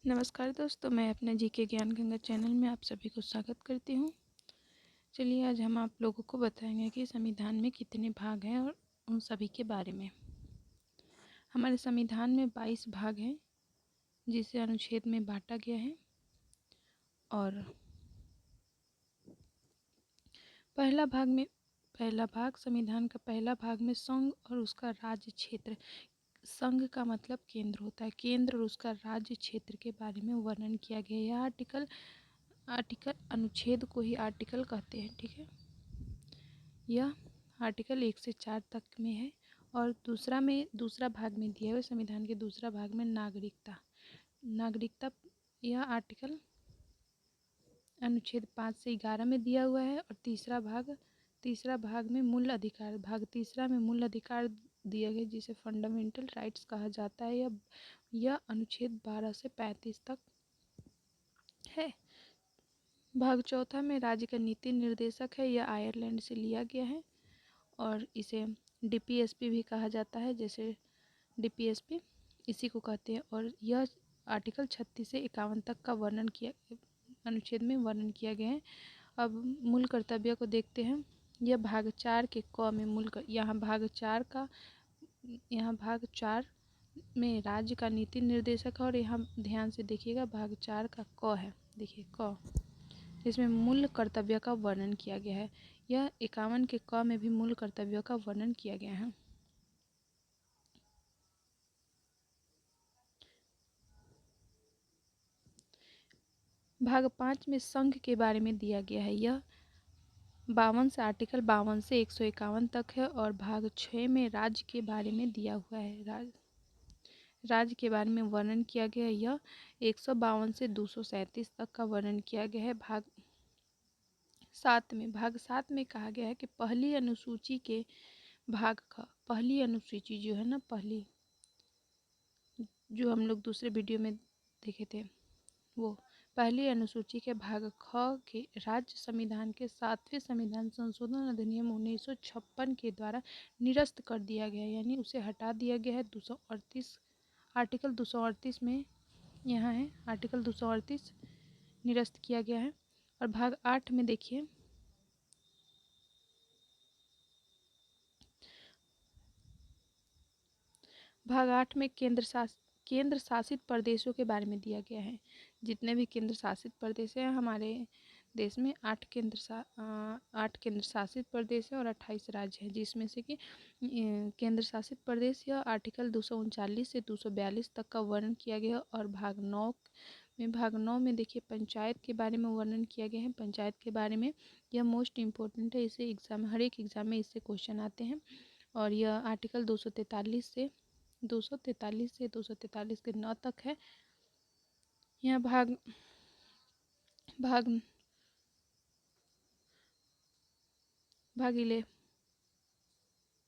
नमस्कार दोस्तों, मैं अपने जीके ज्ञान गंगा चैनल में आप सभी को स्वागत करती हूँ। चलिए आज हम आप लोगों को बताएंगे कि संविधान में कितने भाग हैं और उन सभी के बारे में। हमारे संविधान में 22 भाग हैं जिसे अनुच्छेद में बांटा गया है। और पहला भाग संविधान का पहला भाग में संघ और उसका राज्य क्षेत्र। संघ का मतलब केंद्र होता है, केंद्र और उसका राज्य क्षेत्र के बारे में वर्णन किया गया है। यह आर्टिकल अनुच्छेद को ही आर्टिकल कहते हैं, ठीक है। यह आर्टिकल 1 से 4 तक में है। और दूसरा भाग में दिया हुआ संविधान के दूसरा भाग में नागरिकता यह आर्टिकल अनुच्छेद 5 से 11 में दिया हुआ है। और तीसरा भाग में मूल अधिकार, भाग तीसरा में मूल अधिकार दिया गया जिसे फंडामेंटल राइट्स कहा जाता है। यह अनुच्छेद 12 से 35 तक है। भाग चौथा में राज्य का नीति निर्देशक है। यह आयरलैंड से लिया गया है और इसे डीपीएसपी भी कहा जाता है, जैसे डीपीएसपी इसी को कहते हैं। और यह आर्टिकल 36 से 51 तक का अनुच्छेद में वर्णन किया गया है। अब मूल कर्तव्य को देखते हैं। यह भाग 4 के क में यहाँ भाग 4 में राज्य का नीति निर्देशक है। और यहाँ ध्यान से देखिएगा, भाग 4 का क है, देखिए क, इसमें मूल कर्तव्य का वर्णन किया गया है। यह 51 के क में भी मूल कर्तव्य का वर्णन किया गया है। भाग 5 में संघ के बारे में दिया गया है। यह आर्टिकल 52 से 151 तक है। और भाग 6 में राज्य के बारे में दिया हुआ है, राज्य के बारे में वर्णन किया गया है। यह 152 से 237 तक का वर्णन किया गया है। भाग 7 में कहा गया है कि पहली अनुसूची के भाग का, पहली अनुसूची जो है ना, पहली जो हम लोग दूसरे वीडियो में देखे थे, वो पहली अनुसूची के भाग ख के राज्य संविधान के 7वें संविधान संशोधन अधिनियम 1956 के द्वारा निरस्त कर दिया गया, यानी उसे हटा दिया गया है। 238 आर्टिकल 238 में यहाँ है, आर्टिकल 238 निरस्त किया गया है। और भाग 8 में देखिए, भाग 8 में केंद्र शासित प्रदेशों के बारे में दिया गया है। जितने भी केंद्र शासित प्रदेश हैं हमारे देश में, 8 केंद्र शासित प्रदेश है और 28 राज्य है, जिसमें से कि केंद्र शासित प्रदेश यह आर्टिकल 239 से 242 तक का वर्णन किया गया है। और भाग 9 में देखिए पंचायत के बारे में वर्णन किया गया है। पंचायत के बारे में यह मोस्ट इम्पोर्टेंट है, इसे हर एक एग्जाम में इससे क्वेश्चन आते हैं। और यह आर्टिकल 243 से 243 के 9 तक है। यह भाग 11